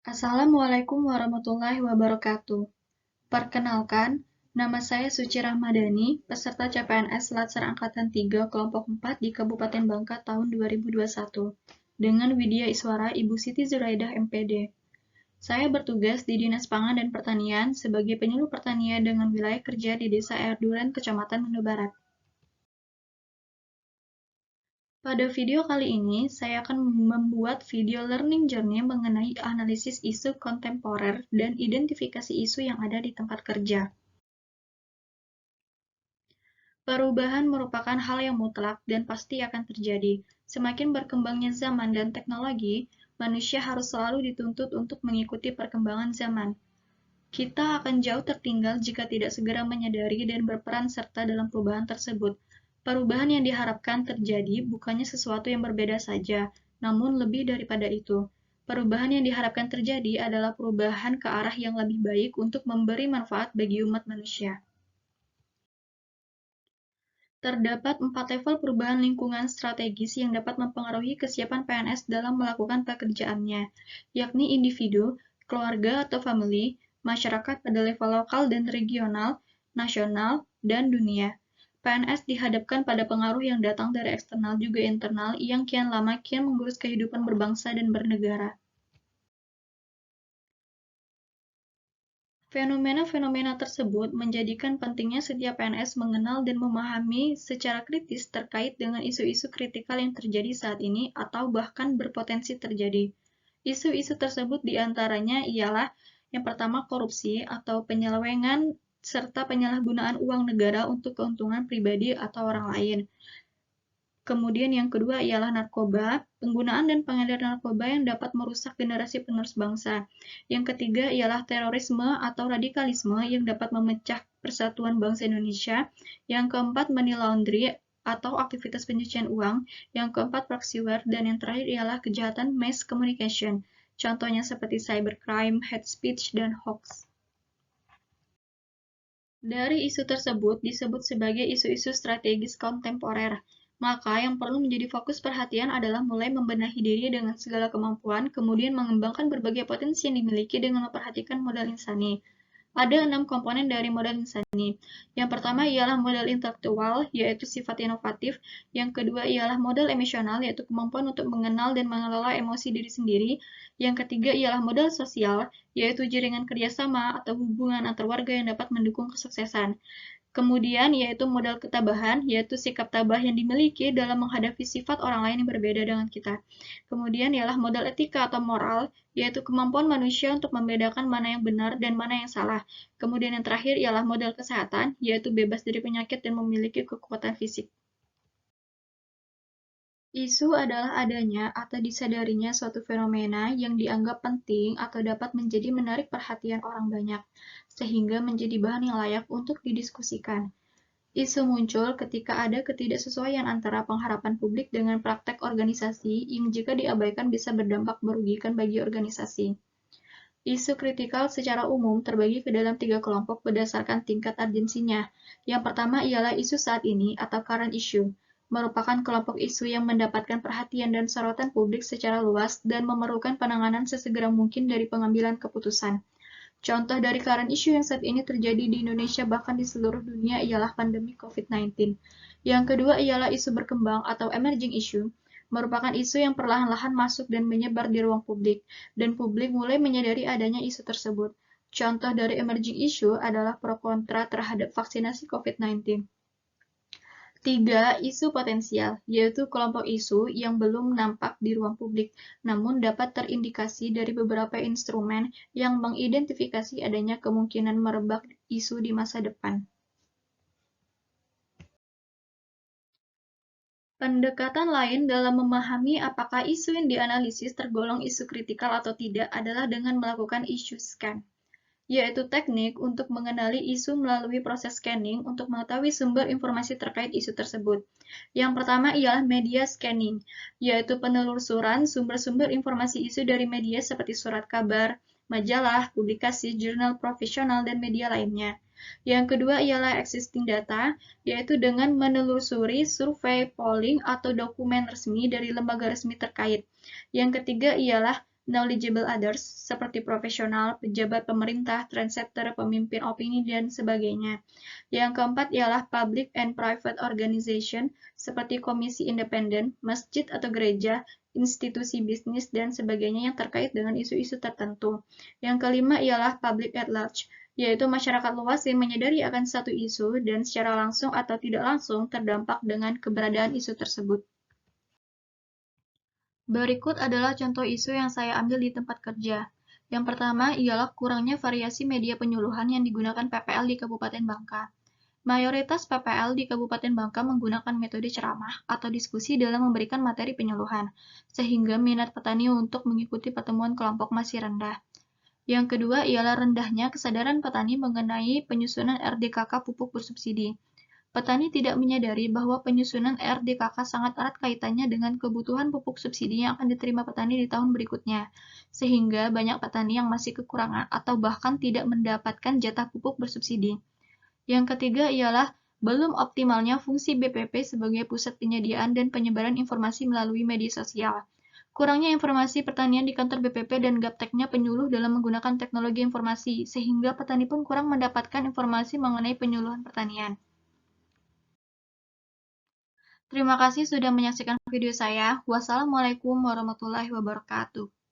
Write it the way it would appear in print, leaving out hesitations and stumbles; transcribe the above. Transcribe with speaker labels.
Speaker 1: Assalamualaikum warahmatullahi wabarakatuh. Perkenalkan, nama saya Suci Rahmadani, peserta CPNS Latsar Angkatan 3 Kelompok 4 di Kabupaten Bangka tahun 2021, dengan Widya Iswara Ibu Siti Zuraidah MPD. Saya bertugas di Dinas Pangan dan Pertanian sebagai penyuluh pertanian dengan wilayah kerja di Desa Air Duren, Kecamatan Mendo Barat. Pada video kali ini, saya akan membuat video learning journey mengenai analisis isu kontemporer dan identifikasi isu yang ada di tempat kerja. Perubahan merupakan hal yang mutlak dan pasti akan terjadi. Semakin berkembangnya zaman dan teknologi, manusia harus selalu dituntut untuk mengikuti perkembangan zaman. Kita akan jauh tertinggal jika tidak segera menyadari dan berperan serta dalam perubahan tersebut. Perubahan yang diharapkan terjadi bukannya sesuatu yang berbeda saja, namun lebih daripada itu. Perubahan yang diharapkan terjadi adalah perubahan ke arah yang lebih baik untuk memberi manfaat bagi umat manusia. Terdapat 4 level perubahan lingkungan strategis yang dapat mempengaruhi kesiapan PNS dalam melakukan pekerjaannya, yakni individu, keluarga atau famili, masyarakat pada level lokal dan regional, nasional, dan dunia. PNS dihadapkan pada pengaruh yang datang dari eksternal juga internal yang kian lama kian mengurus kehidupan berbangsa dan bernegara. Fenomena-fenomena tersebut menjadikan pentingnya setiap PNS mengenal dan memahami secara kritis terkait dengan isu-isu kritikal yang terjadi saat ini atau bahkan berpotensi terjadi. Isu-isu tersebut diantaranya ialah yang pertama korupsi atau penyelewengan serta penyalahgunaan uang negara untuk keuntungan pribadi atau orang lain. Kemudian yang kedua ialah narkoba, penggunaan dan pengedaran narkoba yang dapat merusak generasi penerus bangsa. Yang ketiga ialah terorisme atau radikalisme yang dapat memecah persatuan bangsa Indonesia. Yang keempat money laundry atau aktivitas pencucian uang. Yang keempat proxywar, dan yang terakhir ialah kejahatan mass communication. Contohnya seperti cybercrime, hate speech, dan hoax. Dari isu tersebut disebut sebagai isu-isu strategis kontemporer. Maka yang perlu menjadi fokus perhatian adalah mulai membenahi diri dengan segala kemampuan, kemudian mengembangkan berbagai potensi yang dimiliki dengan memperhatikan modal insani. Ada 6 komponen dari modal insani. Yang pertama ialah modal intelektual, yaitu sifat inovatif. Yang kedua ialah modal emosional, yaitu kemampuan untuk mengenal dan mengelola emosi diri sendiri. Yang ketiga ialah modal sosial, yaitu jaringan kerjasama atau hubungan antar warga yang dapat mendukung kesuksesan. Kemudian yaitu modal ketabahan, yaitu sikap tabah yang dimiliki dalam menghadapi sifat orang lain yang berbeda dengan kita. Kemudian ialah modal etika atau moral, yaitu kemampuan manusia untuk membedakan mana yang benar dan mana yang salah. Kemudian yang terakhir ialah modal kesehatan, yaitu bebas dari penyakit dan memiliki kekuatan fisik. Isu adalah adanya atau disadarinya suatu fenomena yang dianggap penting atau dapat menjadi menarik perhatian orang banyak, sehingga menjadi bahan yang layak untuk didiskusikan. Isu muncul ketika ada ketidaksesuaian antara pengharapan publik dengan praktek organisasi yang jika diabaikan bisa berdampak merugikan bagi organisasi. Isu kritikal secara umum terbagi ke dalam 3 kelompok berdasarkan tingkat urgensinya. Yang pertama ialah isu saat ini atau current issue, merupakan kelompok isu yang mendapatkan perhatian dan sorotan publik secara luas dan memerlukan penanganan sesegera mungkin dari pengambilan keputusan. Contoh dari current issue yang saat ini terjadi di Indonesia bahkan di seluruh dunia ialah pandemi COVID-19. Yang kedua ialah isu berkembang atau emerging issue, merupakan isu yang perlahan-lahan masuk dan menyebar di ruang publik, dan publik mulai menyadari adanya isu tersebut. Contoh dari emerging issue adalah pro kontra terhadap vaksinasi COVID-19. 3. Isu potensial, yaitu kelompok isu yang belum nampak di ruang publik, namun dapat terindikasi dari beberapa instrumen yang mengidentifikasi adanya kemungkinan merebak isu di masa depan. Pendekatan lain dalam memahami apakah isu yang dianalisis tergolong isu kritikal atau tidak adalah dengan melakukan issue scan, yaitu teknik untuk mengenali isu melalui proses scanning untuk mengetahui sumber informasi terkait isu tersebut. Yang pertama ialah media scanning, yaitu penelusuran sumber-sumber informasi isu dari media seperti surat kabar, majalah, publikasi, jurnal profesional, dan media lainnya. Yang kedua ialah existing data, yaitu dengan menelusuri survei, polling, atau dokumen resmi dari lembaga resmi terkait. Yang ketiga ialah knowledgeable others, seperti profesional, pejabat pemerintah, trendsetter, pemimpin opini, dan sebagainya. Yang keempat ialah public and private organization, seperti komisi independen, masjid atau gereja, institusi bisnis, dan sebagainya yang terkait dengan isu-isu tertentu. Yang kelima ialah public at large, yaitu masyarakat luas yang menyadari akan satu isu dan secara langsung atau tidak langsung terdampak dengan keberadaan isu tersebut. Berikut adalah contoh isu yang saya ambil di tempat kerja. Yang pertama ialah kurangnya variasi media penyuluhan yang digunakan PPL di Kabupaten Bangka. Mayoritas PPL di Kabupaten Bangka menggunakan metode ceramah atau diskusi dalam memberikan materi penyuluhan, sehingga minat petani untuk mengikuti pertemuan kelompok masih rendah. Yang kedua ialah rendahnya kesadaran petani mengenai penyusunan RDKK pupuk bersubsidi. Petani tidak menyadari bahwa penyusunan RDKK sangat erat kaitannya dengan kebutuhan pupuk subsidi yang akan diterima petani di tahun berikutnya, sehingga banyak petani yang masih kekurangan atau bahkan tidak mendapatkan jatah pupuk bersubsidi. Yang ketiga ialah belum optimalnya fungsi BPP sebagai pusat penyediaan dan penyebaran informasi melalui media sosial. Kurangnya informasi pertanian di kantor BPP dan gapteknya penyuluh dalam menggunakan teknologi informasi, sehingga petani pun kurang mendapatkan informasi mengenai penyuluhan pertanian. Terima kasih sudah menyaksikan video saya. Wassalamualaikum warahmatullahi wabarakatuh.